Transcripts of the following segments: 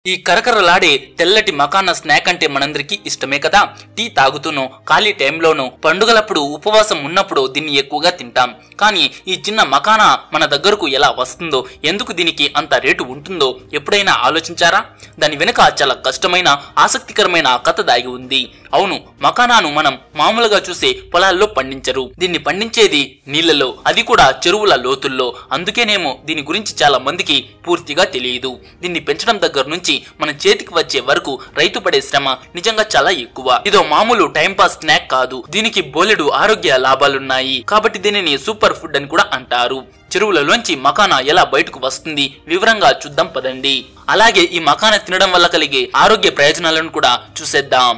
ఈ కరకరలాడే తెల్లటి మకానా స్నాక్ అంటే మనందరికీ ఇష్టమే కదా. టీ తాగుతూనో ఖాళీ టైంలోనో పండుగలప్పుడు ఉపవాసం ఉన్నప్పుడు దీన్ని ఎక్కువగా తింటాం. కానీ ఈ చిన్న మకానా మన దగ్గరకు ఎలా వస్తుందో, ఎందుకు దీనికి అంత రేటు ఉంటుందో ఎప్పుడైనా ఆలోచించారా? దాని వెనుక చాలా కష్టమైన ఆసక్తికరమైన కథ దాగి ఉంది. అవును, మకానాను మనం మామూలుగా చూసే పొలాల్లో పండించరు. దీన్ని పండించేది నీళ్లలో, అది కూడా చెరువుల లోతుల్లో. అందుకేనేమో దీని గురించి చాలా మందికి పూర్తిగా తెలియదు. దీన్ని పెంచడం దగ్గర నుంచి మన చేతికి వచ్చే వరకు రైతు పడే శ్రమ నిజంగా చాలా ఎక్కువ. ఇదో మామూలు టైంపాస్ స్నాక్ కాదు. దీనికి బోలెడు ఆరోగ్య లాభాలున్నాయి. కాబట్టి దీనిని సూపర్ ఫుడ్ అని కూడా అంటారు. చెరువులలోంచి మకానా ఎలా బయటకు వస్తుంది వివరంగా చూద్దాం పదండి. అలాగే ఈ మకానా తినడం వల్ల కలిగే ఆరోగ్య ప్రయోజనాలను కూడా చూసేద్దాం.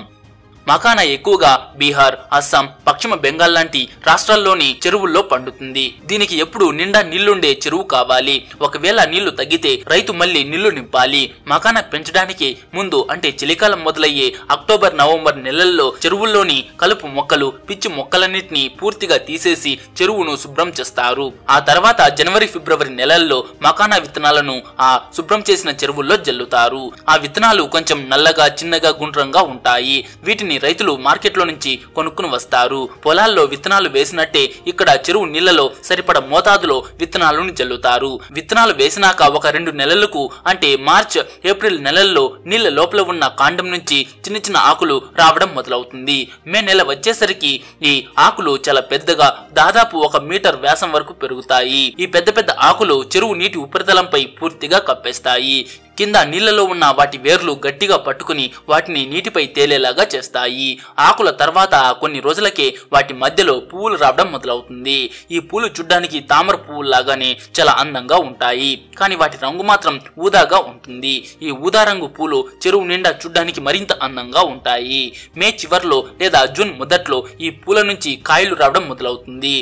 మకానా ఎక్కువగా బీహార్, అస్సాం, పశ్చిమ బెంగాల్ లాంటి రాష్ట్రాల్లోని చెరువుల్లో పండుతుంది. దీనికి ఎప్పుడు నిండా నీళ్లుండే చెరువు కావాలి. ఒకవేళ నీళ్లు తగ్గితే రైతు మళ్లీ నీళ్లు నింపాలి. మకానా పెంచడానికి ముందు అంటే చలికాలం మొదలయ్యే అక్టోబర్, నవంబర్ నెలల్లో చెరువుల్లోని కలుపు మొక్కలు, పిచ్చి మొక్కలన్నింటినీ పూర్తిగా తీసేసి చెరువును శుభ్రం చేస్తారు. ఆ తర్వాత జనవరి, ఫిబ్రవరి నెలల్లో మకానా విత్తనాలను ఆ శుభ్రం చేసిన చెరువుల్లో జల్లుతారు. ఆ విత్తనాలు కొంచెం నల్లగా, చిన్నగా, గుండ్రంగా ఉంటాయి. వీటిని రైతులు మార్కెట్లో నుంచి కొనుక్కుని వస్తారు. పొలాల్లో విత్తనాలు వేసినట్టే ఇక్కడ చెరువు నీళ్లలో సరిపడ మోతాదులో విత్తనాలను జల్లుతారు. విత్తనాలు వేసినాక ఒక 2 నెలలకు అంటే మార్చ్, ఏప్రిల్ నెలల్లో నీళ్ల లోపల ఉన్న కాండం నుంచి చిన్న చిన్న ఆకులు రావడం మొదలవుతుంది. మే నెల వచ్చేసరికి ఈ ఆకులు చాలా పెద్దగా, దాదాపు 1 మీటర్ వ్యాసం వరకు పెరుగుతాయి. ఈ పెద్ద పెద్ద ఆకులు చెరువు నీటి ఉపరితలంపై పూర్తిగా కప్పేస్తాయి. కింద నీళ్లలో ఉన్న వాటి వేర్లు గట్టిగా పట్టుకుని వాటిని నీటిపై తేలేలాగా చేస్తాయి. ఆకుల తర్వాత కొన్ని రోజులకే వాటి మధ్యలో పువ్వులు రావడం మొదలవుతుంది. ఈ పూలు చూడ్డానికి తామర పువ్వులాగానే చాలా అందంగా ఉంటాయి. కానీ వాటి రంగు మాత్రం ఊదాగా ఉంటుంది. ఈ ఊదా రంగు పూలు చెరువు నిండా చూడ్డానికి మరింత అందంగా ఉంటాయి. మే చివర్లో లేదా జూన్ మొదట్లో ఈ పూల నుంచి కాయలు రావడం మొదలవుతుంది.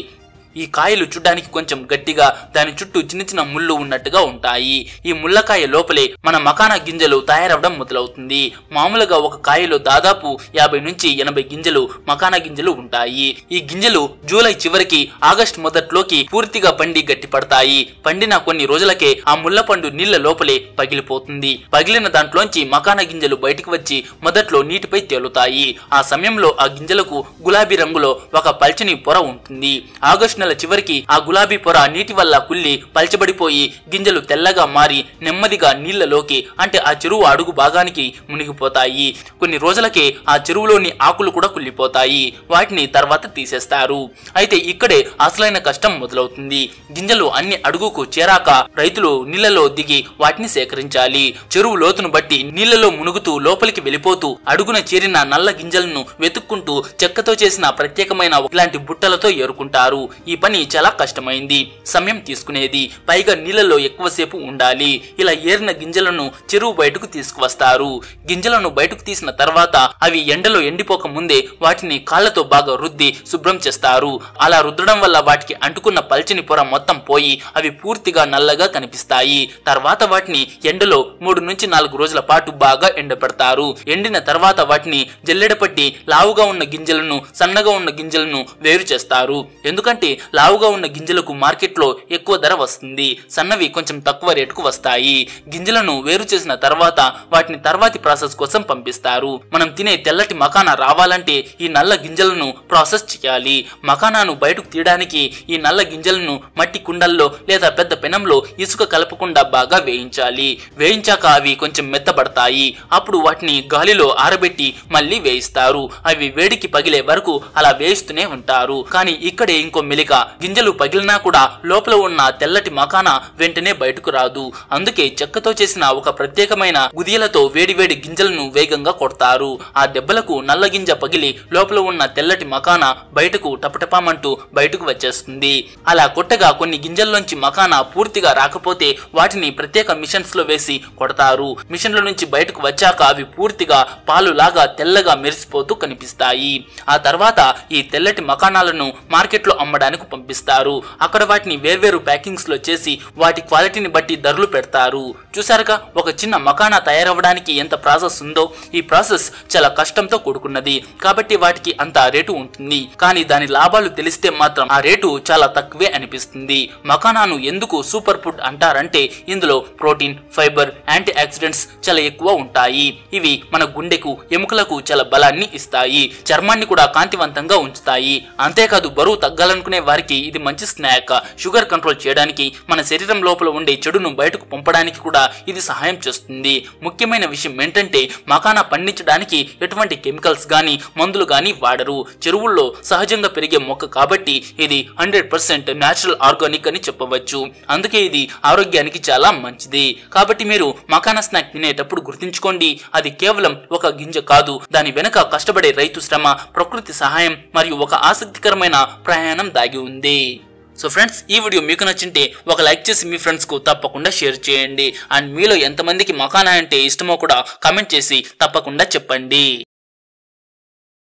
ఈ కాయలు చూడ్డానికి కొంచెం గట్టిగా, దాని చుట్టూ చిన్న చిన్న ముళ్ళు ఉన్నట్టుగా ఉంటాయి. ఈ ముళ్ళకాయ లోపలే మన మకానా గింజలు తయారవడం మొదలవుతుంది. మామూలుగా ఒక కాయలో దాదాపు 50 నుంచి 80 గింజలు మకానా గింజలు ఉంటాయి. ఈ గింజలు జూలై చివరికి, ఆగస్టు మొదట్లోకి పూర్తిగా పండి గట్టి పడతాయి. పండిన కొన్ని రోజులకే ఆ ముళ్ళ పండు నీళ్ల లోపలే పగిలిపోతుంది. పగిలిన దాంట్లోంచి మకానా గింజలు బయటికి వచ్చి మొదట్లో నీటిపై తేలుతాయి. ఆ సమయంలో ఆ గింజలకు గులాబీ రంగులో ఒక పల్చని పొర ఉంటుంది. ఆగస్టు నెల చివరికి ఆ గులాబీ పొర నీటి వల్ల కుళ్ళి పల్చబడిపోయి గింజలు తెల్లగా మారి నెమ్మదిగా నీళ్లలోకి అంటే ఆ చెరువు అడుగు భాగానికి మునిగిపోతాయి. కొన్ని రోజులకే ఆ చెరువులోని ఆకులు కూడా కుళ్ళిపోతాయి. వాటిని తర్వాత తీసేస్తారు. అయితే ఇక్కడే అసలైన కష్టం మొదలవుతుంది. గింజలు అన్ని అడుగుకు చేరాక రైతులు నీళ్లలో దిగి వాటిని సేకరించాలి. చెరువు లోతును బట్టి నీళ్లలో మునుగుతూ లోపలికి వెళ్ళిపోతూ అడుగున చేరిన నల్ల గింజలను వెతుక్కుంటూ చెక్కతో చేసిన ప్రత్యేకమైన ఇలాంటి బుట్టలతో ఏరుకుంటారు. ఈ పని చాలా కష్టమైంది, సమయం తీసుకునేది, పైగా నీళ్లలో ఎక్కువసేపు ఉండాలి. ఇలా ఏరిన గింజలను చెరువు బయటకు తీసుకువస్తారు. గింజలను బయటకు తీసిన తర్వాత అవి ఎండలో ఎండిపోక ముందే వాటిని కాళ్లతో బాగా రుద్ది శుభ్రం చేస్తారు. అలా రుద్దడం వల్ల వాటికి అంటుకున్న పల్చని పొర మొత్తం పోయి అవి పూర్తిగా నల్లగా కనిపిస్తాయి. తర్వాత వాటిని ఎండలో 3 నుంచి 4 రోజుల పాటు బాగా ఎండపెడతారు. ఎండిన తర్వాత వాటిని జల్లెడపట్టి లావుగా ఉన్న గింజలను, సన్నగా ఉన్న గింజలను వేరు చేస్తారు. ఎందుకంటే లావుగా ఉన్న గింజలకు మార్కెట్లో ఎక్కువ ధర వస్తుంది, సన్నవి కొంచెం తక్కువ రేటుకు వస్తాయి. గింజలను వేరు చేసిన తర్వాత వాటిని తర్వాతి ప్రాసెస్ కోసం పంపిస్తారు. మనం తినే తెల్లటి మకానా రావాలంటే ఈ నల్ల గింజలను ప్రాసెస్ చేయాలి. మకానాను బయటకు తీయడానికి ఈ నల్ల గింజలను మట్టి కుండల్లో లేదా పెద్ద పెనంలో ఇసుక కలపకుండా బాగా వేయించాలి. వేయించాక అవి కొంచెం మెత్తబడతాయి. అప్పుడు వాటిని గాలిలో ఆరబెట్టి మళ్ళీ వేయిస్తారు. అవి వేడికి పగిలే వరకు అలా వేయిస్తూనే ఉంటారు. కానీ ఇక్కడే ఇంకో మెలిక, గింజలు పగిలినా కూడా లోపల ఉన్న తెల్లటి మకానా వెంటనే బయటకు రాదు. అందుకే చెక్కతో చేసిన ఒక ప్రత్యేకమైన గుదియలతో వేడివేడి గింజలను వేగంగా కొడతారు. ఆ దెబ్బలకు నల్ల గింజ పగిలి లోపల ఉన్న తెల్లటి మకానా బయటకు టపటపామంటూ బయటకు వచ్చేస్తుంది. అలా కొట్టగా కొన్ని గింజల్లోంచి మకానా పూర్తిగా రాకపోతే వాటిని ప్రత్యేక మిషన్స్ లో వేసి కొడతారు. మిషన్ల నుంచి బయటకు వచ్చాక అవి పూర్తిగా పాలు లాగా తెల్లగా మెరిసిపోతూ కనిపిస్తాయి. ఆ తర్వాత ఈ తెల్లటి మకానాలను మార్కెట్లో అమ్మడానికి విదేశాలకు పంపిస్తారు. అక్కడ వాటిని వేర్వేరు ప్యాకింగ్స్ లో చేసి వాటి క్వాలిటీని బట్టి ధరలు పెడతారు. చూసారుగా ఒక చిన్న మకానా తయారవడానికి ఎంత ప్రాసెస్ ఉందో. ఈ ప్రాసెస్ చాలా కష్టంతో కూడుకున్నది కాబట్టి వాటికి అంత రేటు ఉంటుంది. కానీ దాని లాభాలు తెలిస్తే మాత్రం ఆ రేటు చాలా తక్కువే అనిపిస్తుంది. మకానాను ఎందుకు సూపర్ ఫుడ్ అంటారంటే ఇందులో ప్రోటీన్, ఫైబర్, యాంటీ ఆక్సిడెంట్స్ చాలా ఎక్కువ ఉంటాయి. ఇవి మన గుండెకు, ఎముకలకు చాలా బలాన్ని ఇస్తాయి. చర్మాన్ని కూడా కాంతివంతంగా ఉంచుతాయి. అంతేకాదు బరువు తగ్గాలనుకునే వారికి ఇది మంచి స్నాక్. షుగర్ కంట్రోల్ చేయడానికి, మన శరీరం లోపల ఉండే చెడును బయటకు పంపడానికి కూడా ఇది సహాయం చేస్తుంది. ముఖ్యమైన విషయం ఏంటంటే మకానా పండించడానికి ఎటువంటి కెమికల్స్ గాని, మందులు గాని వాడరు. చెరువుల్లో సహజంగా పెరిగే మొక్క కాబట్టి ఇది 100% న్యాచురల్ ఆర్గానిక్ అని చెప్పవచ్చు. అందుకే ఇది ఆరోగ్యానికి చాలా మంచిది. కాబట్టి మీరు మకానా స్నాక్ తినేటప్పుడు గుర్తుంచుకోండి, అది కేవలం ఒక గింజ కాదు. దాని వెనుక కష్టపడే రైతు శ్రమ, ప్రకృతి సహాయం మరియు ఒక ఆసక్తికరమైన ప్రయాణం దాగి ఉంది. సో ఫ్రెండ్స్, ఈ వీడియో మీకు నచ్చింటే ఒక లైక్ చేసి మీ ఫ్రెండ్స్ కు తప్పకుండా షేర్ చేయండి. అండ్ మీలో ఎంతమందికి మకానా అంటే ఇష్టమో కూడా కామెంట్ చేసి తప్పకుండా చెప్పండి.